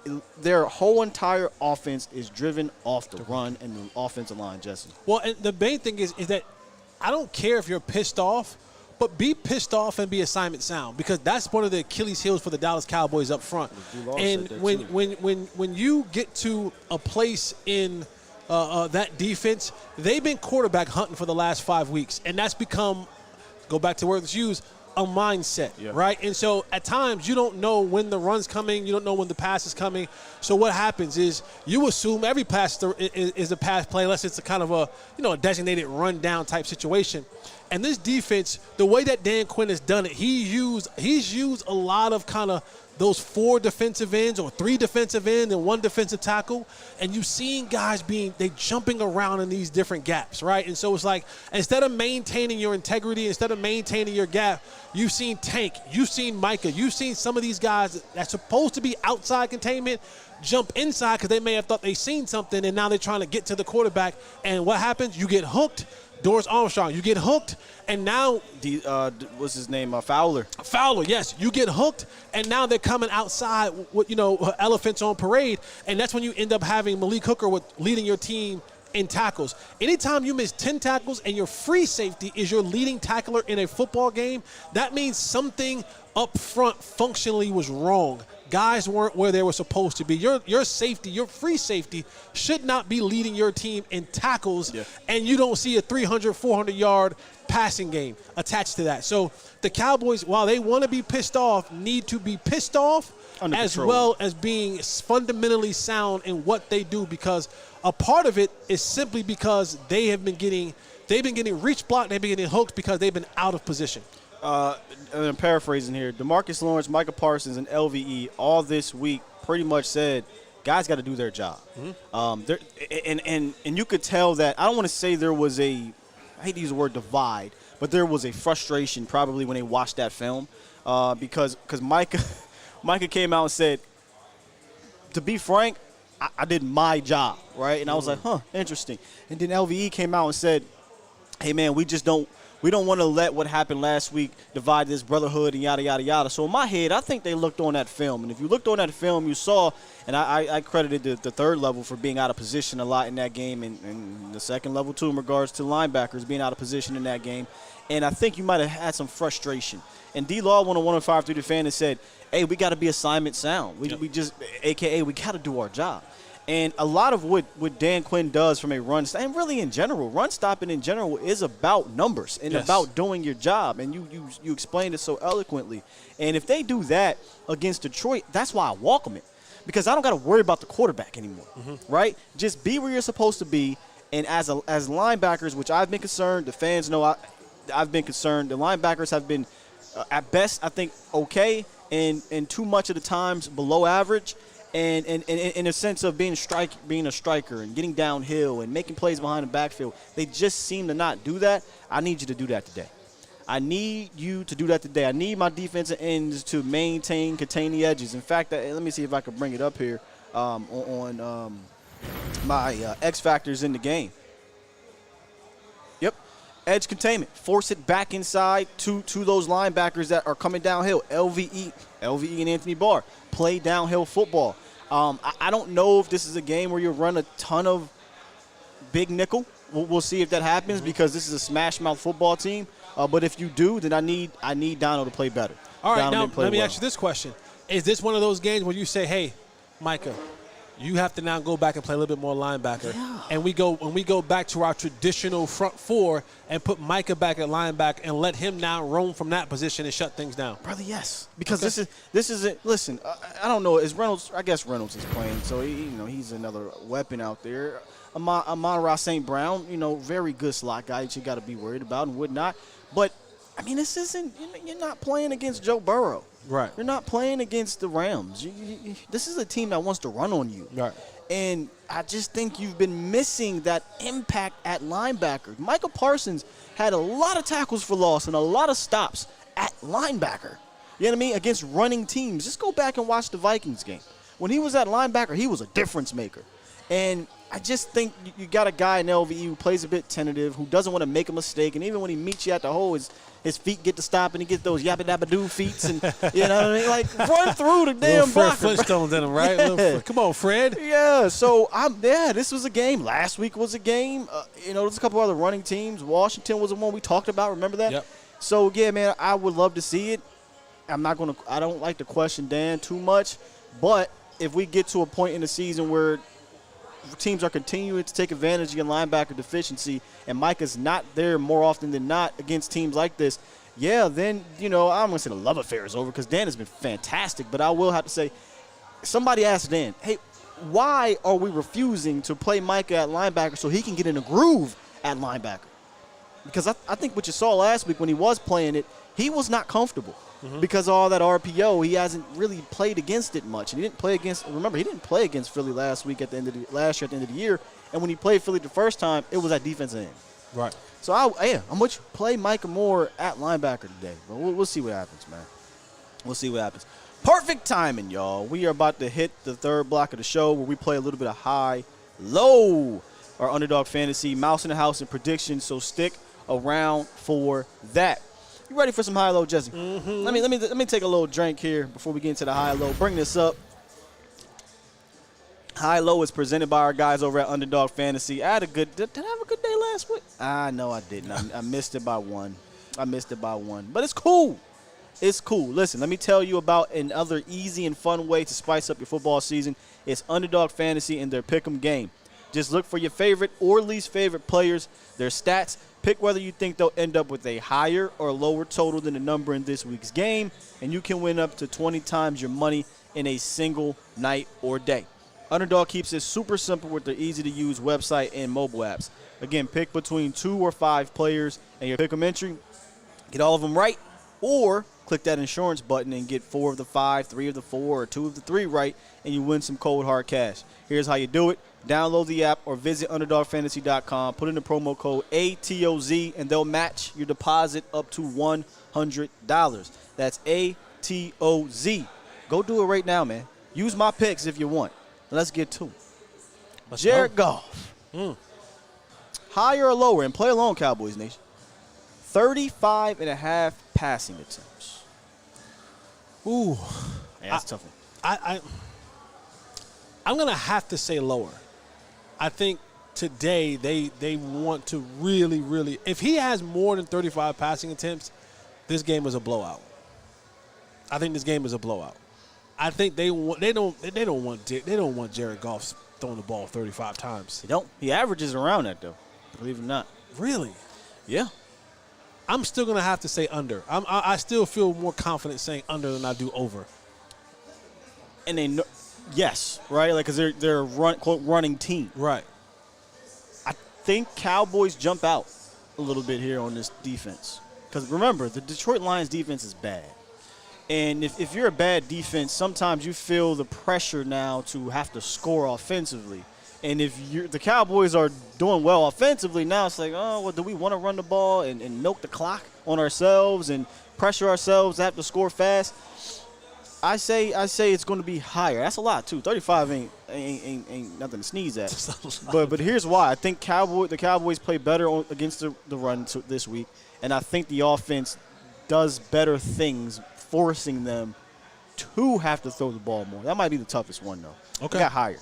their whole entire offense is driven off the run and the offensive line, Jesse. Well, and the main thing is that I don't care if you're pissed off, but be pissed off and be assignment sound, because that's one of the Achilles heels for the Dallas Cowboys up front. And when you get to a place in that defense, they've been quarterback hunting for the last 5 weeks, and that's become, go back to where it's used, a mindset, right? And so at times you don't know when the run's coming, you don't know when the pass is coming. So what happens is you assume every pass is a pass play, unless it's a kind of a designated run down type situation. And this defense, the way that Dan Quinn has done it, he's used a lot of kind of those 4 defensive ends or 3 defensive ends and 1 defensive tackle, and you've seen guys they jumping around in these different gaps, right? And so it's like, instead of maintaining your integrity, instead of maintaining your gap, you've seen Tank, you've seen Micah, you've seen some of these guys that's supposed to be outside containment jump inside because they may have thought they seen something, and now they're trying to get to the quarterback. And what happens? You get hooked. Doris Armstrong, you get hooked, and now what's his name? Fowler. Fowler, yes, you get hooked, and now they're coming outside with elephants on parade, and that's when you end up having Malik Hooker leading your team in tackles. Anytime you miss 10 tackles and your free safety is your leading tackler in a football game, that means something up front functionally was wrong. Guys weren't where they were supposed to be. Your safety, your free safety, should not be leading your team in tackles, and you don't see a 300, 400-yard passing game attached to that. So the Cowboys, while they want to be pissed off, need to be pissed off as well as being fundamentally sound in what they do, because a part of it is simply because they've been getting reach blocked, they've been getting hooked because they've been out of position. And I'm paraphrasing here. DeMarcus Lawrence, Micah Parsons, and LVE all this week pretty much said guys got to do their job. And you could tell that. I don't want to say there was I hate to use the word divide, but there was a frustration probably when they watched that film because Micah came out and said, to be frank, I did my job, right? And I was like, interesting. And then LVE came out and said, hey, man, we don't want to let what happened last week divide this brotherhood and yada, yada, yada. So in my head, I think they looked on that film. And if you looked on that film, you saw, and I credited the third level for being out of position a lot in that game, and the second level, too, in regards to linebackers being out of position in that game. And I think you might have had some frustration. And D-Law went on 105 through the fan and said, hey, we got to be assignment sound. We just, a.k.a. we got to do our job. And a lot of what Dan Quinn does from a run, and really in general, run stopping in general is about numbers and about doing your job. And you explained it so eloquently. And if they do that against Detroit, that's why I welcome it. Because I don't got to worry about the quarterback anymore, right? Just be where you're supposed to be. And as linebackers, which I've been concerned, the fans know I've been concerned. The linebackers have been, at best, I think, okay, and too much of the times below average. And in a sense of being a striker and getting downhill and making plays behind the backfield, they just seem to not do that. I need you to do that today. I need you to do that today. I need my defensive ends to contain the edges. In fact, let me see if I can bring it up here on my X factors in the game. Yep. Edge containment. Force it back inside to those linebackers that are coming downhill. LVE and Anthony Barr. Play downhill football. I don't know if this is a game where you run a ton of big nickel. We'll see if that happens because this is a smash mouth football team. But if you do, then I need Dono to play better. All right, now let me ask you this question. Is this one of those games where you say, hey, Micah, you have to now go back and play a little bit more linebacker. Yeah. And we go back to our traditional front four and put Micah back at linebacker and let him now roam from that position and shut things down. Brother, yes. Because this isn't. Listen, I don't know. Is Reynolds? I guess Reynolds is playing, so he's another weapon out there. Amon-Ra St. Brown, very good slot guy that you got to be worried about and whatnot. But I mean, this isn't. You're not playing against Joe Burrow. Right. You're not playing against the Rams. This is a team that wants to run on you. Right. And I just think you've been missing that impact at linebacker. Micah Parsons had a lot of tackles for loss and a lot of stops at linebacker. You know what I mean? Against running teams. Just go back and watch the Vikings game. When he was at linebacker, he was a difference maker. And I just think you got a guy in LVE who plays a bit tentative, who doesn't want to make a mistake. And even when he meets you at the hole, his feet get to stop and he gets those yabba-dabba-doo feet. And, you know what I mean? Like, run through the damn blocker. Fred Flintstones in him, right? Yeah. Come on, Fred. Yeah, so, this was a game. Last week was a game. There's a couple other running teams. Washington was the one we talked about. Remember that? Yep. So, yeah, man, I would love to see it. I don't like to question Dan too much. But if we get to a point in the season where teams are continuing to take advantage of your linebacker deficiency and Micah's not there more often than not against teams like this, then, I'm going to say the love affair is over because Dan has been fantastic. But I will have to say, somebody asked Dan, hey, why are we refusing to play Micah at linebacker so he can get in a groove at linebacker? because I think what you saw last week when he was playing it, he was not comfortable because of all that RPO. He hasn't really played against it much, and he didn't play against. Remember, he didn't play against Philly last year at the end of the year, and when he played Philly the first time, it was at defensive end. Right. So I'm with you. Play Micah Moore at linebacker today, but we'll see what happens, man. We'll see what happens. Perfect timing, y'all. We are about to hit the third block of the show where we play a little bit of high, low, our Underdog Fantasy Mouse in the House and predictions. So stick around for that. You ready for some high low, Jesse? Let me take a little drink here before we get into the high low. Bring this up. High low is presented by our guys over at Underdog Fantasy. Did I have a good day last week? No, I didn't. I missed it by one. But it's cool. It's cool. Listen, let me tell you about another easy and fun way to spice up your football season. It's Underdog Fantasy and their Pick'em game. Just look for your favorite or least favorite players, their stats. Pick whether you think they'll end up with a higher or lower total than the number in this week's game, and you can win up to 20 times your money in a single night or day. Underdog keeps it super simple with their easy-to-use website and mobile apps. Again, pick between 2 or 5 players and your Pick'em entry. Get all of them right, or click that insurance button and get 4 of the 5, 3 of the 4, or 2 of the 3 right, and you win some cold hard cash. Here's how you do it. Download the app or visit UnderdogFantasy.com. Put in the promo code ATOZ, and they'll match your deposit up to $100. That's ATOZ. Go do it right now, man. Use my picks if you want. Let's get to it. Jared Goff. Higher or lower, and play along, Cowboys Nation. 35.5 passing attempts. Ooh. Yeah, that's a tough one. I'm going to have to say lower. I think today they want to really, if he has more than 35 passing attempts, this game is a blowout. I think this game is a blowout. I think they don't want Jared Goff throwing the ball 35 times. They don't. He averages around that, though, believe it or not. Really? Yeah. I'm still going to have to say under. I still feel more confident saying under than I do over. And they know, yes, right? Like, because they're a quote, running team. Right. I think Cowboys jump out a little bit here on this defense. Because remember, the Detroit Lions defense is bad. And if you're a bad defense, sometimes you feel the pressure now to have to score offensively. And if the Cowboys are doing well offensively, now it's like, oh, well, do we want to run the ball and milk the clock on ourselves and pressure ourselves to have to score fast? I say it's going to be higher. That's a lot too. 35 ain't nothing to sneeze at. But here's why. I think the Cowboys play better against the run this week, and I think the offense does better things, forcing them to have to throw the ball more. That might be the toughest one though. Okay. I got higher.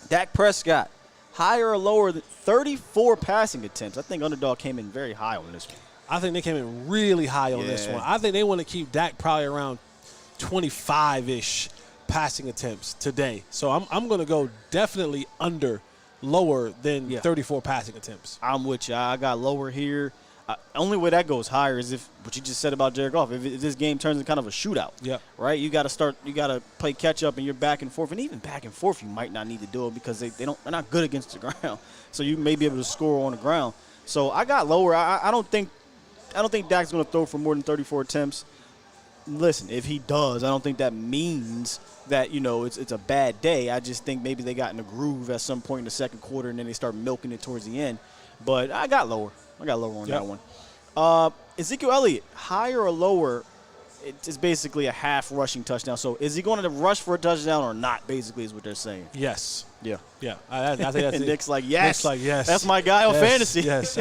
Dak Prescott, higher or lower than 34 passing attempts. I think Underdog came in very high on this one. I think they came in really high on this one. I think they want to keep Dak probably around 25-ish passing attempts today. So I'm going to go definitely lower than 34 passing attempts. I'm with you. I got lower here. Only way that goes higher is if what you just said about Jared Goff. If this game turns into kind of a shootout, right? You got to play catch up, and you're back and forth. And even back and forth, you might not need to do it because they're not good against the ground. So you may be able to score on the ground. So I got lower. I don't think Dak's going to throw for more than 34 attempts. Listen, if he does, I don't think that means that, it's a bad day. I just think maybe they got in a groove at some point in the second quarter, and then they start milking it towards the end. But I got lower. On that one. Ezekiel Elliott, higher or lower? It's basically a half rushing touchdown. So is he going to rush for a touchdown or not, basically, is what they're saying. Yes. Yeah. I think that's and it. Nick's like, yes. Nick's like, yes. That's my guy on fantasy. Yes.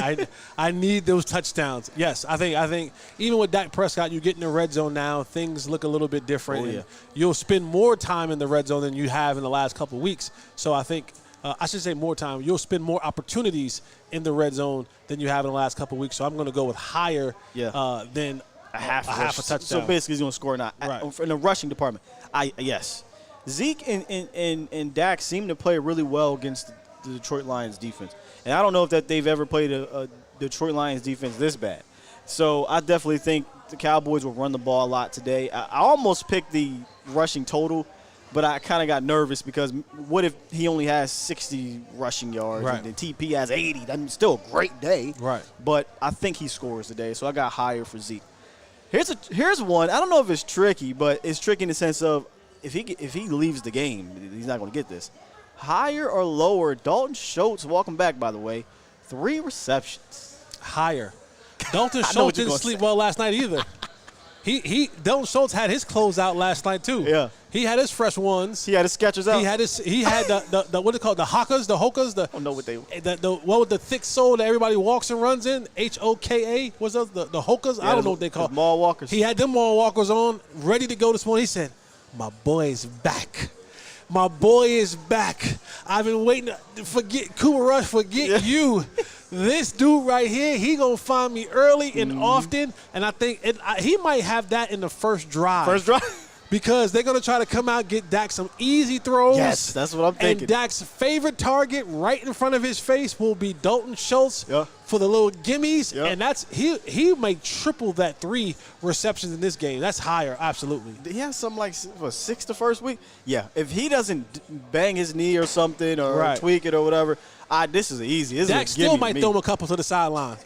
I need those touchdowns. Yes. I think even with Dak Prescott, you get in the red zone now, things look a little bit different. Oh, yeah. You'll spend more time in the red zone than you have in the last couple of weeks. So I think I should say more time. You'll spend more opportunities in the red zone than you have in the last couple of weeks. So I'm going to go with higher than a half a touchdown. So basically he's going to score in the rushing department. Yes. Zeke and Dak seem to play really well against the Detroit Lions defense. And I don't know if they've ever played a Detroit Lions defense this bad. So I definitely think the Cowboys will run the ball a lot today. I almost picked the rushing total. But I kind of got nervous because what if he only has 60 rushing yards Right. and then TP has 80? That's still a great day. Right. But I think he scores today, so I got higher for Zeke. Here's one. I don't know if it's tricky, but it's tricky in the sense of if he leaves the game, he's not going to get this. Higher or lower? Dalton Schultz, welcome back, by the way. 3 receptions. Higher. Dalton I know Schultz what you're didn't gonna sleep say. well last night either. Dalton Schultz had his closeout last night too. Yeah. He had his fresh ones. He had his sketchers out. He had the what they call the hokas, the hokas, I don't know what they. the what with the thick sole that everybody walks and runs in, HOKA. What's those? The hokas? I don't know what they call. Mall walkers. He had them mall walkers on, ready to go this morning. He said, "My boy's back. My boy is back. I've been waiting to forget Cooper Rush, forget you. This dude right here, he going to find me early and often." And I think he might have that in the first drive. First drive. Because they're going to try to come out, get Dak some easy throws. Yes, that's what I'm thinking. And Dak's favorite target right in front of his face will be Dalton Schultz Yeah. for the little gimmies. Yeah. And that's he may triple that 3 receptions in this game. That's higher, absolutely. He has something like 6 the first week. Yeah, if he doesn't bang his knee or something or Right. tweak it or whatever, this is easy. This Dak is a still gimme might to me. throw him a couple to the sideline.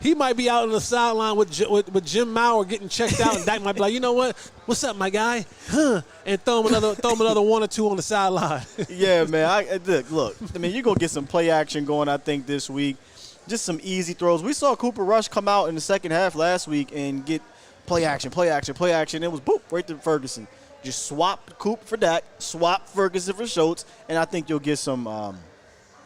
he might be out on the sideline with Jim Maurer getting checked out, and Dak might be like, you know what? What's up, my guy? And throw him another 1 or 2 on the sideline. Yeah, man. Look. I mean, you're gonna get some play action going. I think this week, just some easy throws. We saw Cooper Rush come out in the second half last week and get play action. It was boop right to Ferguson. Just swap Coop for Dak, swap Ferguson for Schultz, and I think you'll get some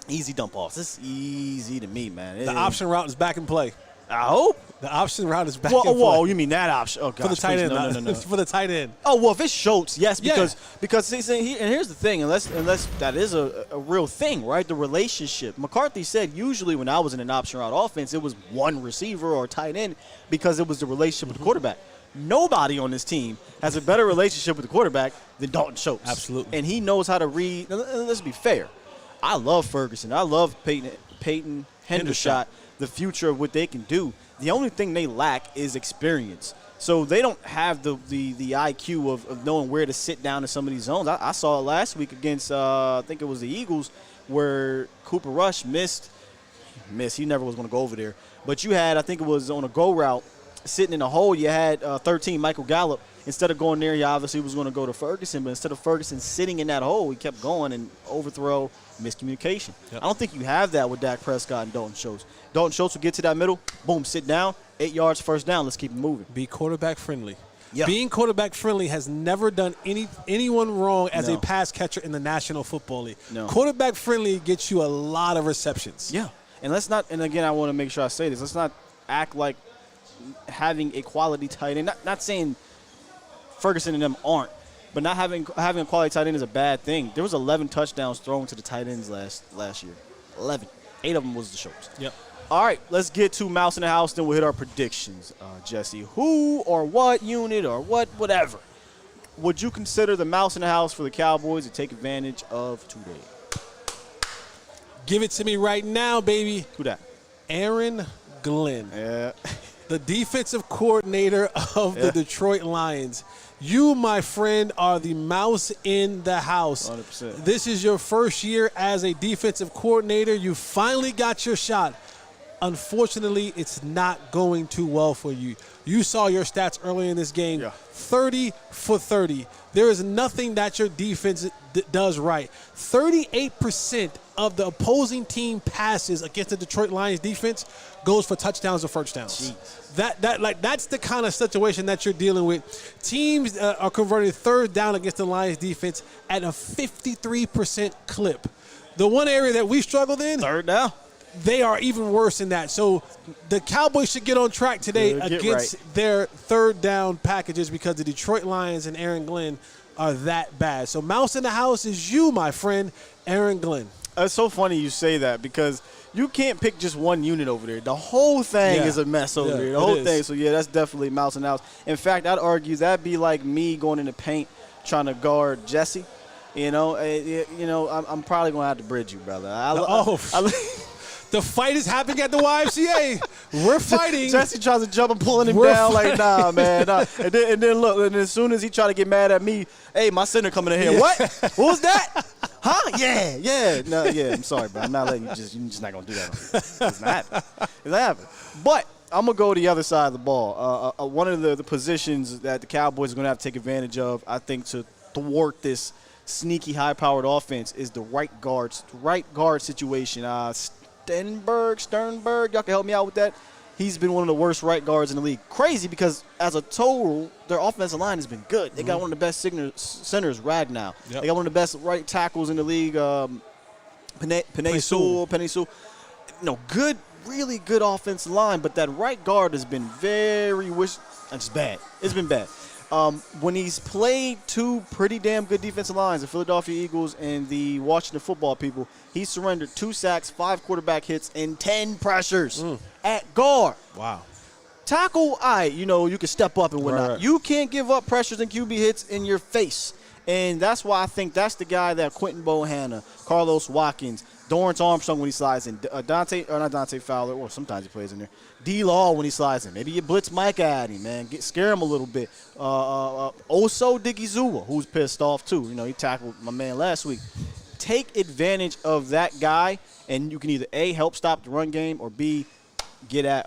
easy dump offs. This is easy to me, man. The option route is back in play. I hope. The option route is back in play. Whoa, you mean that option? Oh, gosh, for the tight please, end. No. For the tight end. Oh, well, if it's Schultz, yes, Yeah. because see, and here's the thing, unless that is a real thing, right? The relationship. McCarthy said usually when I was in an option route offense, it was one receiver or tight end because it was the relationship with the quarterback. Nobody on this team has a better relationship with the quarterback than Dalton Schultz. Absolutely. And he knows how to read. And let's be fair. I love Ferguson. I love Peyton Hendershot, the future of what they can do. The only thing they lack is experience. So they don't have the IQ of knowing where to sit down in some of these zones. I saw it last week against, I think it was the Eagles, where Cooper Rush missed. He never was going to go over there. But you had, I think it was on a go route, sitting in a hole, you had 13, Michael Gallup. Instead of going there, he obviously was going to go to Ferguson. But instead of Ferguson sitting in that hole, he kept going and overthrow, miscommunication. Yep. I don't think you have that with Dak Prescott and Dalton Schultz. Dalton Schultz will get to that middle, boom, sit down, 8 yards, first down. Let's keep it moving. Be quarterback friendly. Yeah. Being quarterback friendly has never done anyone wrong as No. a pass catcher in the National Football League. No. Quarterback friendly gets you a lot of receptions. Yeah. And let's not, and again, I want to make sure I say this, let's not act like having a quality tight end, not saying Ferguson and them aren't, but not having a quality tight end is a bad thing. There was 11 touchdowns thrown to the tight ends last year. 11. 8 of them was the Schultz. Yep. All right, let's get to Mouse in the House, then we'll hit our predictions. Jesse, who or what unit or whatever would you consider the Mouse in the House for the Cowboys to take advantage of today? Give it to me right now, baby. Who that? Aaron Glenn, Yeah. the defensive coordinator of the Detroit Lions. You, my friend, are the mouse in the house. 100%. This is your first year as a defensive coordinator. You finally got your shot. Unfortunately, it's not going too well for you. You saw your stats earlier in this game. Yeah. 30 for 30. There is nothing that your defense does right. 38% of the opposing team passes against the Detroit Lions defense goes for touchdowns or first downs. Jeez. That's the kind of situation that you're dealing with. Teams are converting third down against the Lions defense at a 53% clip. The one area that we struggled in, Third down. they are even worse than that. So the Cowboys should get on track today Get against right. their third down packages because the Detroit Lions and Aaron Glenn are that bad. So mouse in the house is you, my friend, Aaron Glenn. It's so funny you say that because you can't pick just one unit over there. The whole thing Yeah. is a mess over Yeah, there. The it whole is. thing. So, yeah, that's definitely mouse in the house. In fact, I'd argue that'd be like me going in the paint trying to guard Jesse. I'm probably going to have to bridge you, brother. The fight is happening at the YMCA. We're fighting. Jesse tries to jump and pulling him We're down fighting. like, nah, man. Nah. And then look, and as soon as he try to get mad at me, hey, my center coming in here. What? What was that? Huh? Yeah. No, yeah, I'm sorry, bro. I'm not letting you you're just not going to do that. It's not happening. It's not happening. But I'm going to go to the other side of the ball. One of the positions that the Cowboys are going to have to take advantage of, I think, to thwart this sneaky, high-powered offense is the right guard situation. Sternberg, y'all can help me out with that. He's been one of the worst right guards in the league. Crazy because as a total, their offensive line has been good. They got one of the best centers, Ragnow. Yep. They got one of the best right tackles in the league, Penei Sewell. No, good, really good offensive line, but that right guard has been it's bad. It's been bad. When he's played two pretty damn good defensive lines, the Philadelphia Eagles and the Washington Football People, he surrendered 2 sacks, 5 quarterback hits, and 10 pressures at guard. Wow. Tackle, you can step up and whatnot. Right. You can't give up pressures and QB hits in your face. And that's why I think that's the guy that Quentin Bohanna, Carlos Watkins, Dorrance Armstrong when he slides in, not Dante Fowler, or sometimes he plays in there. D-Law when he slides in. Maybe you blitz Mike at him, man. Scare him a little bit. Also Digizua, who's pissed off too. He tackled my man last week. Take advantage of that guy, and you can either A, help stop the run game, or B, get at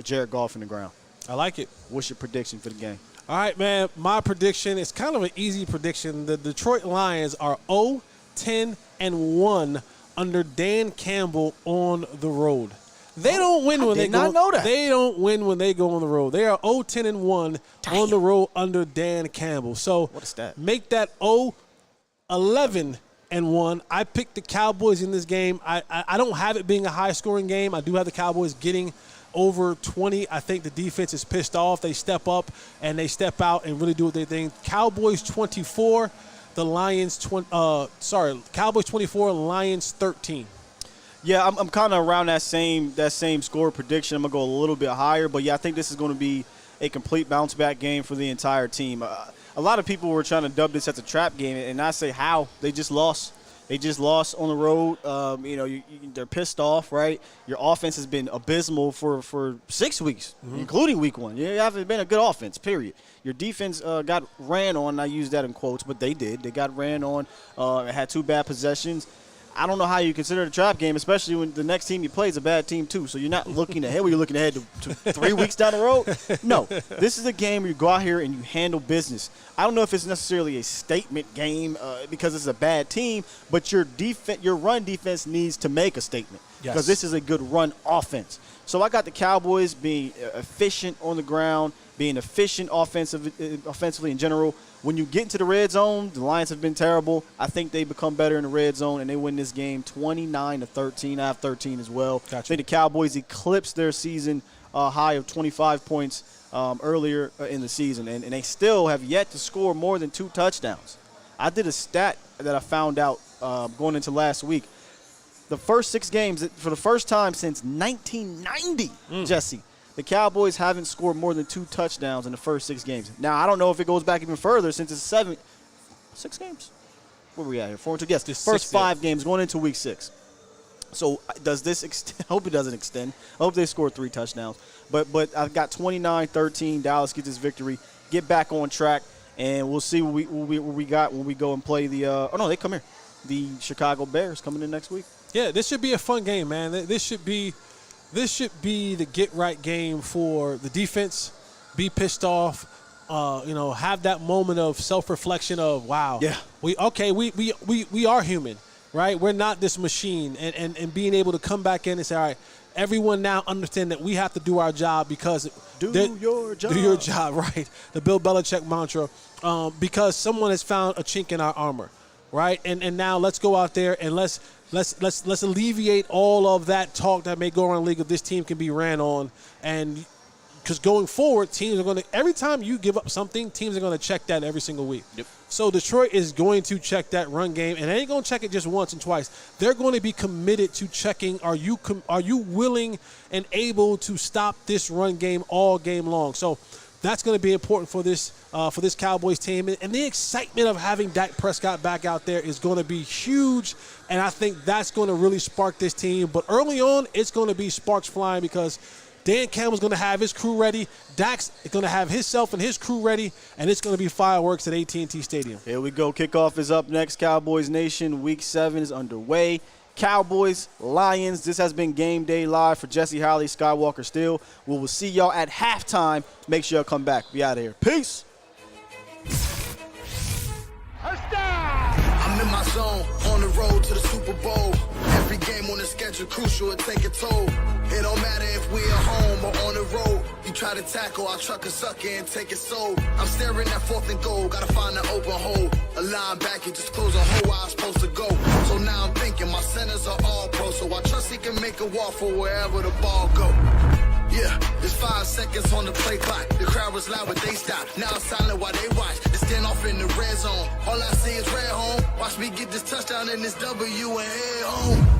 Jared Goff in the ground. I like it. What's your prediction for the game? All right, man. My prediction is kind of an easy prediction. The Detroit Lions are 0-10-1 under Dan Campbell on the road. They don't win when they go. know that. They don't win when they go on the road. They are 0-10-1 on the road under Dan Campbell. So what a stat. Make that 0-11-1. I picked the Cowboys in this game. I don't have it being a high-scoring game. I do have the Cowboys getting over 20. I think the defense is pissed off. They step up and they step out and really do what they think. Cowboys 24, Cowboys 24, Lions 13. Yeah, I'm kind of around that same score prediction. I'm going to go a little bit higher. But, yeah, I think this is going to be a complete bounce-back game for the entire team. A lot of people were trying to dub this as a trap game, and I say how. They just lost. They just lost on the road. They're pissed off, right? Your offense has been abysmal for 6 weeks, including week 1. You haven't been a good offense, period. Your defense got ran on. I use that in quotes, but they did. They got ran on. Had 2 bad possessions. I don't know how you consider it a trap game, especially when the next team you play is a bad team too. So you're not looking ahead. Were you looking ahead to 3 weeks down the road? No. This is a game where you go out here and you handle business. I don't know if it's necessarily a statement game because it's a bad team, but your run defense needs to make a statement because this is a good run offense. So I got the Cowboys being efficient on the ground, being efficient offensively in general. When you get into the red zone, the Lions have been terrible. I think they become better in the red zone, and they win this game 29-13. I have 13 as well. Gotcha. I think the Cowboys eclipsed their season high of 25 points earlier in the season, and they still have yet to score more than 2 touchdowns. I did a stat that I found out going into last week. The first 6 games, for the first time since 1990, Jesse, the Cowboys haven't scored more than 2 touchdowns in the first 6 games. Now, I don't know if it goes back even further since it's 6 games? Where are we at here? 4 and 2? Yes, the first 5 games going into week 6. So does this extend? I hope it doesn't extend. I hope they score 3 touchdowns. But I've got 29-13. Dallas gets this victory. Get back on track, and we'll see what we got when we go and play the they come here. The Chicago Bears coming in next week. Yeah, this should be a fun game, man. This should be the get-right game for the defense. Be pissed off, have that moment of self-reflection of, wow, we are human, right? We're not this machine. And being able to come back in and say, all right, everyone now understand that we have to do our job because do your job, right? The Bill Belichick mantra, because someone has found a chink in our armor, right? And now let's go out there and let's alleviate all of that talk that may go around the league of this team can be ran on. And because going forward, teams are going to, every time you give up something, teams are going to check that every single week. Yep. So Detroit is going to check that run game, and they ain't going to check it just once and twice. They're going to be committed to checking, are you willing and able to stop this run game all game long? So that's going to be important for this Cowboys team. And the excitement of having Dak Prescott back out there is going to be huge, and I think that's going to really spark this team. But early on, it's going to be sparks flying because Dan Campbell's going to have his crew ready. Dak's going to have himself and his crew ready, and it's going to be fireworks at AT&T Stadium. Here we go. Kickoff is up next. Cowboys Nation Week 7 is underway. Cowboys, Lions. This has been Game Day Live for Jesse Holley, Skywalker Steel. We will see y'all at halftime. Make sure y'all come back. Be out of here. Peace. I'm in my zone, on the road to the Super Bowl. Every game on the schedule crucial, it take a toll. It don't matter if we at home or on the road. You try to tackle, I'll truck a sucker and take it soul. I'm staring at 4th and goal, gotta find an open hole. A linebacker just close a hole where I'm supposed to go. So now I'm thinking my centers are all pro, so I trust he can make a walk for wherever the ball go. Yeah, there's 5 seconds on the play clock. The crowd was loud, but they stopped. Now it's silent while they watch. They stand off in the red zone. All I see is red home. Watch me get this touchdown and this W and head home.